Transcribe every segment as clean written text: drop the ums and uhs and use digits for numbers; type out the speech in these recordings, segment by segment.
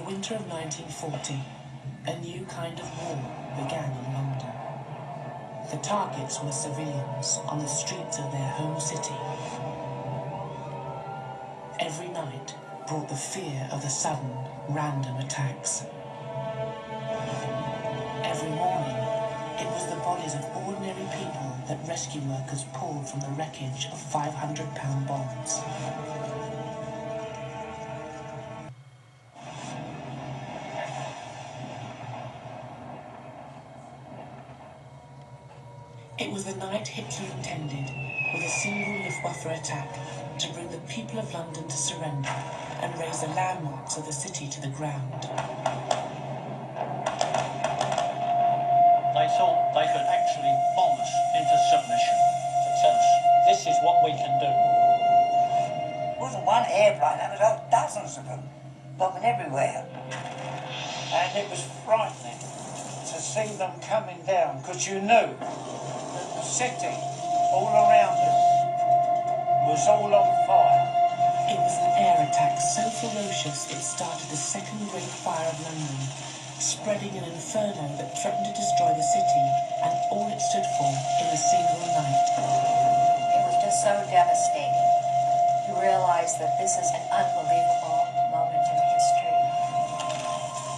winter of 1940, a new kind of war began in London. The targets were civilians on the streets of their home city. Every night brought the fear of the sudden, random attacks. Every morning, it was the bodies of ordinary people that rescue workers pulled from the wreckage of 500-pound bombs. It was the night Hitler intended, with a single Luftwaffe attack, to bring the people of London to surrender and raise the landmarks of the city to the ground. They thought they could actually bomb us into submission to tell us this is what we can do. It wasn't one airplane, there was dozens of them, bombing everywhere. And it was frightening to see them coming down, because you knew that the city all around us was all on fire. It was an air attack so ferocious it started the second Great Fire of London, spreading an inferno that threatened to destroy the city and all it stood for in a single night. It was just so devastating. You realize that this is an unbelievable moment in history.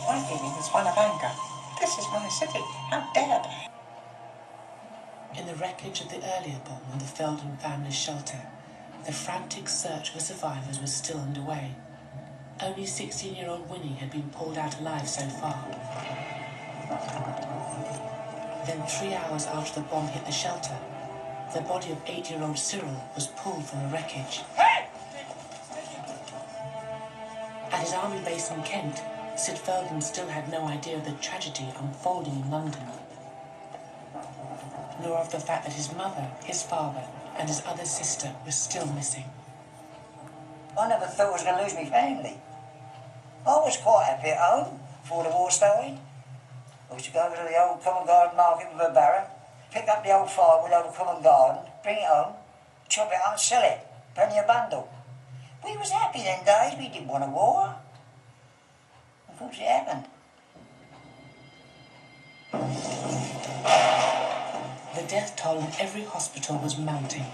My feeling was one of anger. This is my city. How dare they? In the wreckage of the earlier bomb on the Felden family shelter, the frantic search for survivors was still underway. Only 16-year-old Winnie had been pulled out alive so far. Then 3 hours after the bomb hit the shelter, the body of 8-year-old Cyril was pulled from the wreckage. At his army base in Kent, Sid Felden still had no idea of the tragedy unfolding in London, nor of the fact that his mother, his father, and his other sister were still missing. I never thought I was going to lose my family. I was quite happy at home before the war started. I used to go over to the old Common Garden market with a barrow, pick up the old firewood over Common Garden, bring it home, chop it up and sell it, penny a bundle. We was happy them days, we didn't want a war. Unfortunately it happened. The death toll in every hospital was mounting,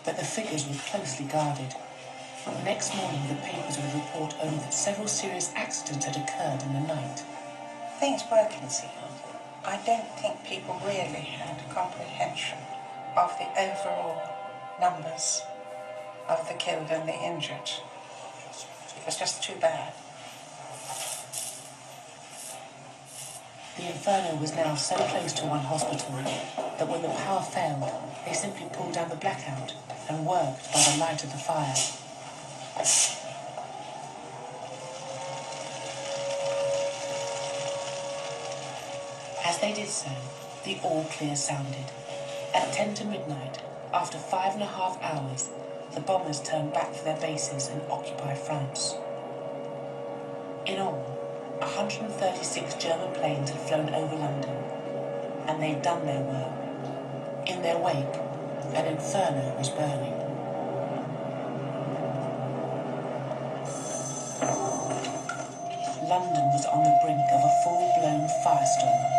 but the figures were closely guarded. Next morning, the papers would report only that several serious accidents had occurred in the night. Things were concealed. I don't think people really had comprehension of the overall numbers of the killed and the injured. It was just too bad. The inferno was now so close to one hospital that when the power failed, they simply pulled down the blackout and worked by the light of the fire. As they did so, the all clear sounded. At 10 to midnight, after 5.5 hours, the bombers turned back to their bases and occupied France. In all, 136 German planes had flown over London, and they'd done their work. In their wake, an inferno was burning. London was on the brink of a full-blown firestorm.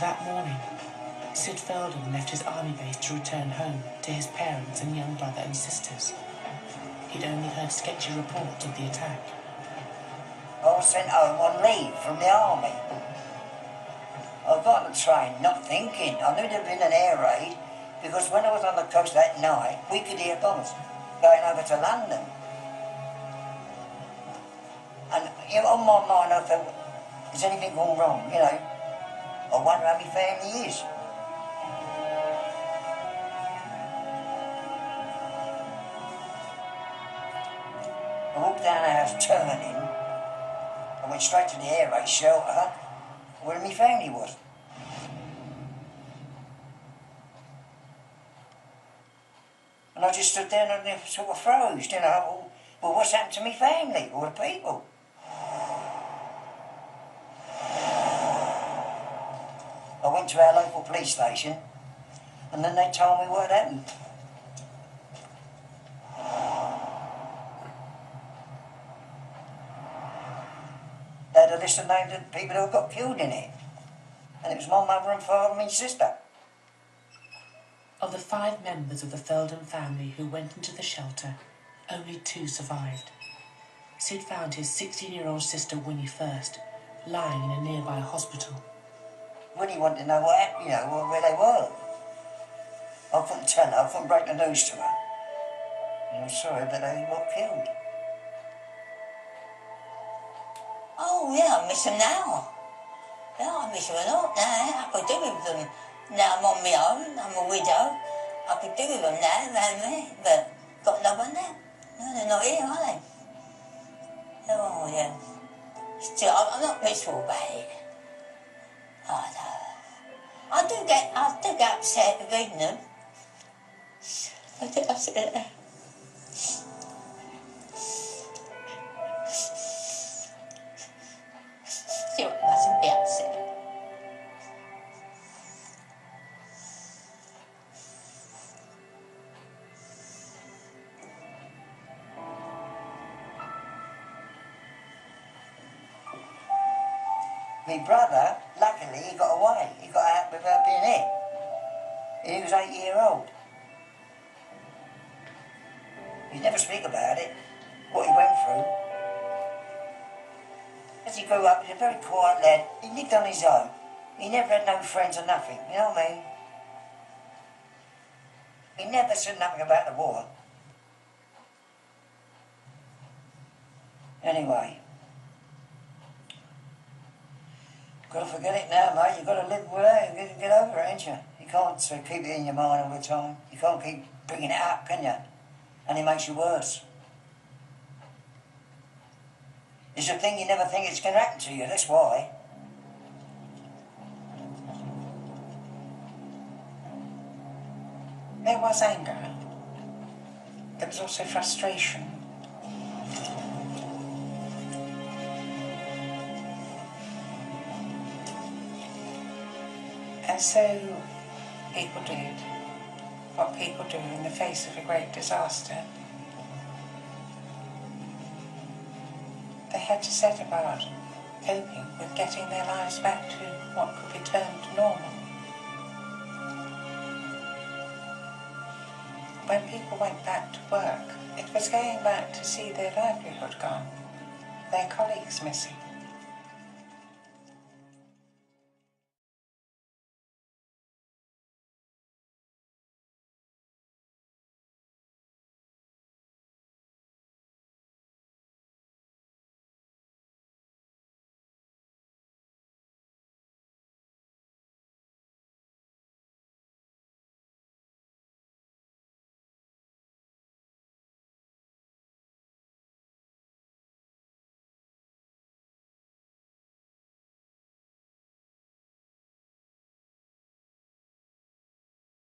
That morning, Sid Felden left his army base to return home to his parents and young brother and sisters. He'd only heard sketchy reports of the attack. I was sent home on leave from the army. I got on the train not thinking. I knew there'd been an air raid because when I was on the coast that night, we could hear bombers going over to London. And you know, on my mind I thought, is anything gone wrong, you know? I wonder how my family is. I walked down the house turning. I went straight to the air raid shelter where my family was. And I just stood there and sort of froze, you know. Well, what's happened to my family or the people? I went went to our local police station, and then they told me what had happened. They had a list of names of people who got killed in it. And it was my mother and father and my sister. Of the 5 members of the Feldham family who went into the shelter, only 2 survived. Sid found his 16-year-old sister Winnie first, lying in a nearby hospital. Winnie wanted to know what happened, you know, where they were. I couldn't tell her, I couldn't break the news to her. And I'm sorry, but they got killed. Oh, yeah, I miss them now. Yeah, I miss them a lot now. I could do with them. Now I'm on my own, I'm a widow. I could do with them now around me, but got no one there. No, they're not here, are they? Oh, yeah. Still, I'm not miserable about it. Oh, no. I do get upset reading them. I do upset. Still, I mustn't be upset. My brother, luckily, he got away. He got out without being hit. He was 8 years old. He'd never speak about it, what he went through. As he grew up, he was a very quiet lad. He lived on his own. He never had no friends or nothing, you know what I mean? He never said nothing about the war. Anyway, got to forget it now, mate. You've got to live with it and get over it, ain't you? You can't keep it in your mind all the time. You can't keep bringing it up, can you? And it makes you worse. It's a thing you never think it's going to happen to you, that's why. There was anger. There was also frustration. And so people did what people do in the face of a great disaster. They had to set about coping with getting their lives back to what could be termed normal. When people went back to work, it was going back to see their livelihood gone, their colleagues missing.